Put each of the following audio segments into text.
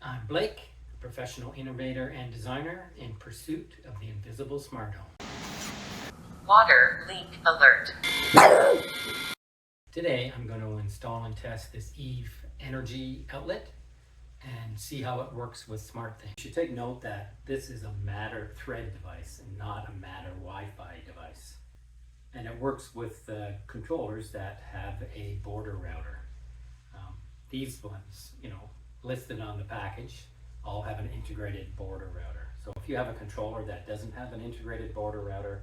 I'm Blake, a professional innovator and designer in pursuit of the invisible smart home. Water leak alert. Today I'm going to install and test this Enerty outlet and see how it works with SmartThings. You should take note that this is a Matter thread device and not a Matter Wi-Fi device. And it works with controllers that have a border router. These ones, listed on the package, all have an integrated border router. So if you have a controller that doesn't have an integrated border router,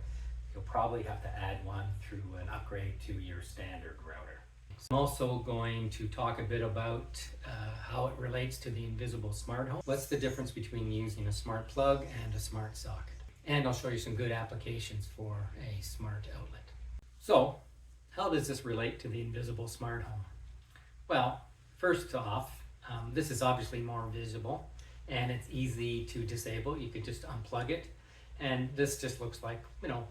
you'll probably have to add one through an upgrade to your standard router. I'm also going to talk a bit about how it relates to the invisible smart home. What's the difference between using a smart plug and a smart socket? And I'll show you some good applications for a smart outlet. So, how does this relate to the invisible smart home? Well, first off, this is obviously more visible and it's easy to disable. You could just unplug it, and this just looks like,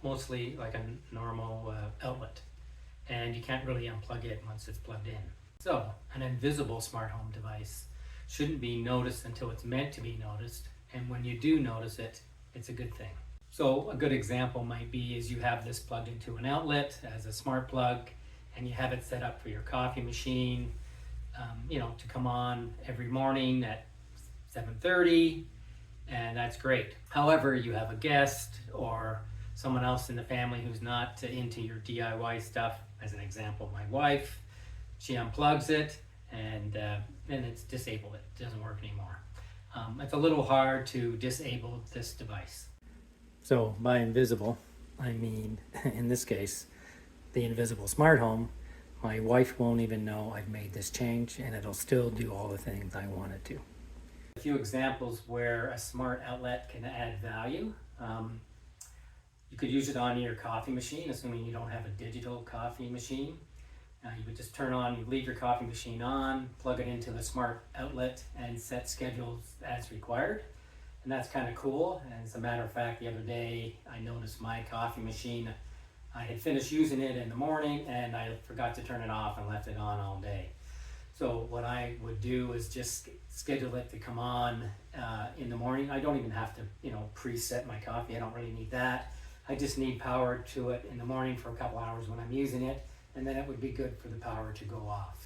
mostly like a normal outlet, and you can't really unplug it once it's plugged in. So an invisible smart home device shouldn't be noticed until it's meant to be noticed, and when you do notice it, it's a good thing. So a good example might be is you have this plugged into an outlet as a smart plug, and you have it set up for your coffee machine, to come on every morning at 7:30, and that's great. However, you have a guest or someone else in the family who's not into your DIY stuff. As an example, my wife, she unplugs it and it's disabled. It doesn't work anymore. It's a little hard to disable this device. So by invisible, I mean, in this case, the invisible smart home. My wife won't even know I've made this change, and it'll still do all the things I want it to. A few examples where a smart outlet can add value. You could use it on your coffee machine, assuming you don't have a digital coffee machine. You would just you leave your coffee machine on, plug it into the smart outlet, and set schedules as required. And that's kind of cool. And as a matter of fact, the other day I noticed my coffee machine, I had finished using it in the morning and I forgot to turn it off and left it on all day. So what I would do is just schedule it to come on in the morning. I don't even have to, preset my coffee. I don't really need that. I just need power to it in the morning for a couple hours when I'm using it, and then it would be good for the power to go off.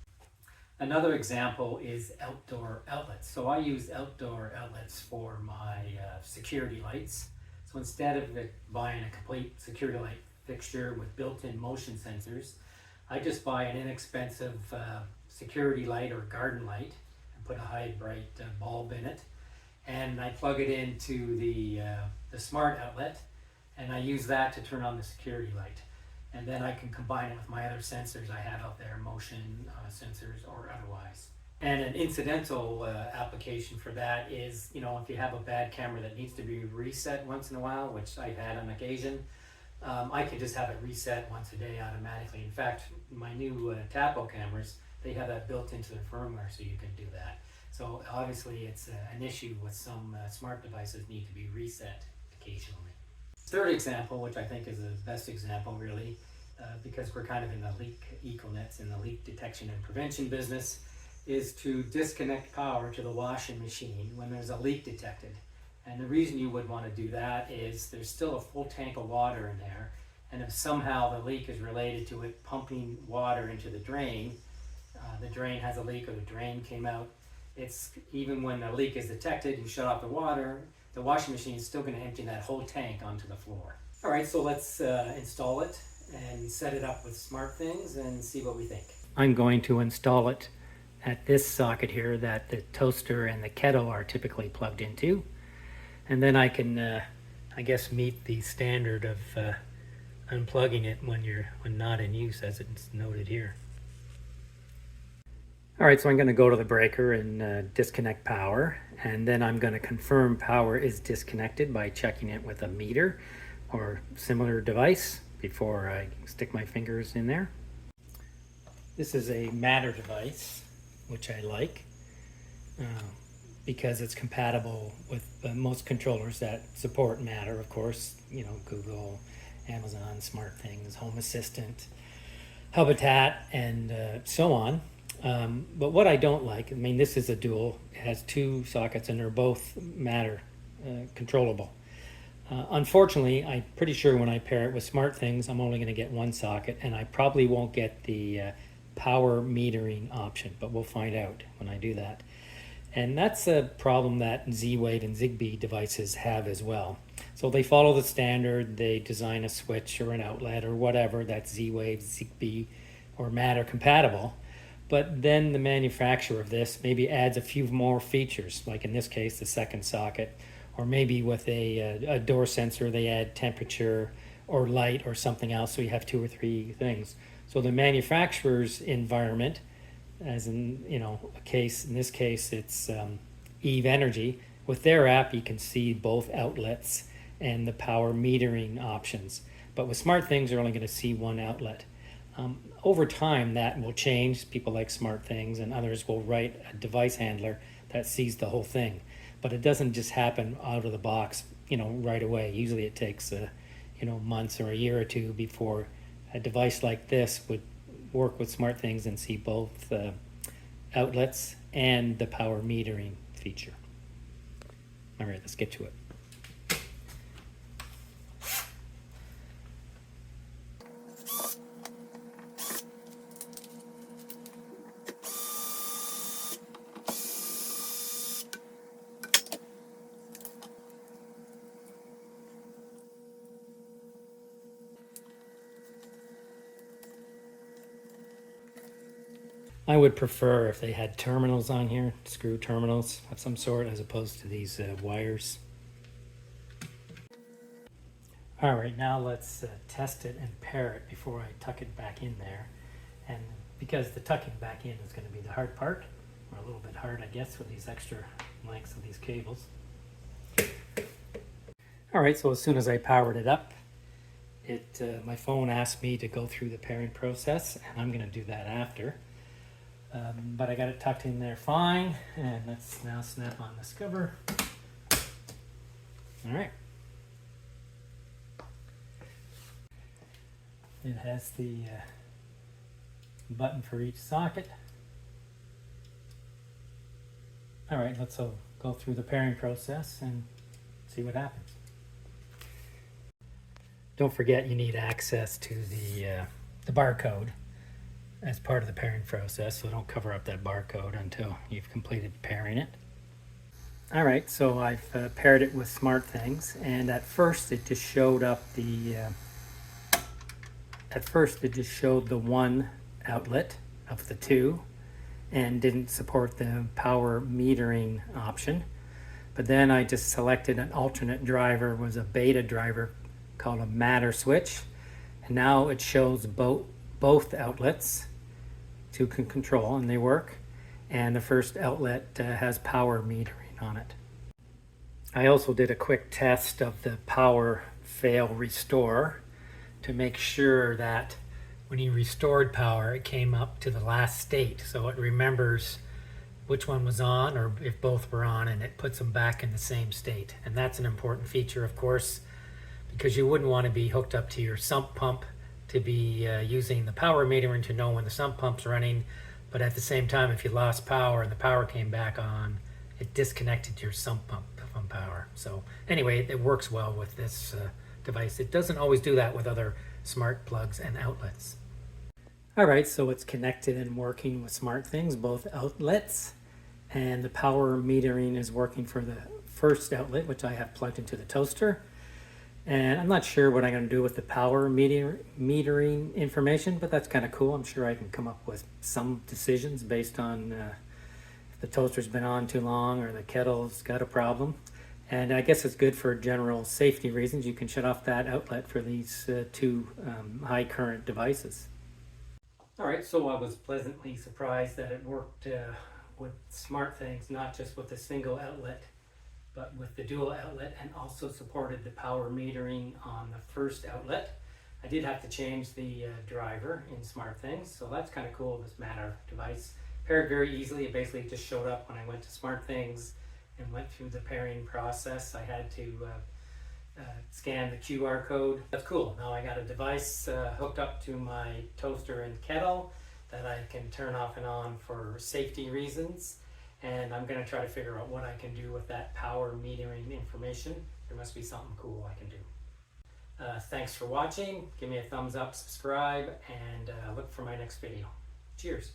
Another example is outdoor outlets. So I use outdoor outlets for my security lights. So instead of buying a complete security light fixture with built-in motion sensors, I just buy an inexpensive security light or garden light and put a high bright bulb in it, and I plug it into the smart outlet, and I use that to turn on the security light, and then I can combine it with my other sensors I have out there, motion sensors or otherwise. And an incidental application for that is, if you have a bad camera that needs to be reset once in a while, which I've had on occasion, I can just have it reset once a day automatically. In fact, my new Tapo cameras, they have that built into their firmware, so you can do that. So obviously it's an issue with some smart devices need to be reset occasionally. Third example, which I think is the best example really, because we're kind of in the leak econets, in the leak detection and prevention business, is to disconnect power to the washing machine when there's a leak detected. And the reason you would want to do that is there's still a full tank of water in there, and if somehow the leak is related to it pumping water into the drain has a leak or the drain came out, even when the leak is detected, you shut off the water, the washing machine is still going to empty that whole tank onto the floor. All right, so let's install it and set it up with SmartThings and see what we think. I'm going to install it at this socket here that the toaster and the kettle are typically plugged into. And then I can, I guess, meet the standard of unplugging it when not in use, as it's noted here. All right, so I'm going to go to the breaker and disconnect power, and then I'm going to confirm power is disconnected by checking it with a meter or similar device before I stick my fingers in there. This is a Matter device, which I like. Because it's compatible with most controllers that support Matter, of course, Google, Amazon, SmartThings, Home Assistant, Habitat, and so on. But what I don't like, I mean, this is a dual, it has two sockets and they're both matter controllable. Unfortunately, I'm pretty sure when I pair it with SmartThings, I'm only going to get one socket, and I probably won't get the power metering option, but we'll find out when I do that. And that's a problem that Z-Wave and Zigbee devices have as well. So they follow the standard, they design a switch or an outlet or whatever that's Z-Wave, Zigbee, or Matter compatible. But then the manufacturer of this maybe adds a few more features, like in this case, the second socket, or maybe with a door sensor, they add temperature or light or something else, so you have two or three things. So the manufacturer's environment, as in in this case it's Eve Energy, with their app you can see both outlets and the power metering options. But with SmartThings, you're only going to see one outlet. Over time, that will change. People like SmartThings and others will write a device handler that sees the whole thing. But it doesn't just happen out of the box, right away. Usually it takes, months or a year or two before a device like this would work with SmartThings and see both outlets and the power metering feature. All right, let's get to it. I would prefer if they had terminals on here, screw terminals of some sort, as opposed to these wires. All right, now let's test it and pair it before I tuck it back in there. And because the tucking back in is going to be the hard part, or a little bit hard, I guess, with these extra lengths of these cables. All right, so as soon as I powered it up, my phone asked me to go through the pairing process, and I'm going to do that after. But I got it tucked in there fine, and let's now snap on this cover. All right. It has the button for each socket. All right, let's go through the pairing process and see what happens. Don't forget you need access to the barcode as part of the pairing process, so don't cover up that barcode until you've completed pairing it. All right, so I've paired it with SmartThings, and at first it just showed up the one outlet of the two and didn't support the power metering option. But then I just selected an alternate driver, was a beta driver called a Matter switch, and now it shows both outlets to control, and they work, and the first outlet has power metering on it. I also did a quick test of the power fail restore to make sure that when you restored power, it came up to the last state, so it remembers which one was on or if both were on, and it puts them back in the same state. And that's an important feature, of course, because you wouldn't want to be hooked up to your sump pump to be using the power metering to know when the sump pump's running, but at the same time, if you lost power and the power came back on, it disconnected your sump pump from power. So anyway, it works well with this device. It doesn't always do that with other smart plugs and outlets. All right, so it's connected and working with SmartThings, both outlets, and the power metering is working for the first outlet, which I have plugged into the toaster. And I'm not sure what I'm going to do with the power metering information, but that's kind of cool. I'm sure I can come up with some decisions based on if the toaster's been on too long or the kettle's got a problem. And I guess it's good for general safety reasons. You can shut off that outlet for these two high current devices. All right, so I was pleasantly surprised that it worked with SmartThings, not just with a single outlet, but with the dual outlet, and also supported the power metering on the first outlet. I did have to change the driver in SmartThings, so that's kind of cool. This Matter device paired very easily. It basically just showed up when I went to SmartThings and went through the pairing process. I had to scan the QR code. That's cool. Now I got a device hooked up to my toaster and kettle, that I can turn off and on for safety reasons. And I'm going to try to figure out what I can do with that power metering information. There must be something cool I can do. Thanks for watching. Give me a thumbs up, subscribe, and look for my next video. Cheers.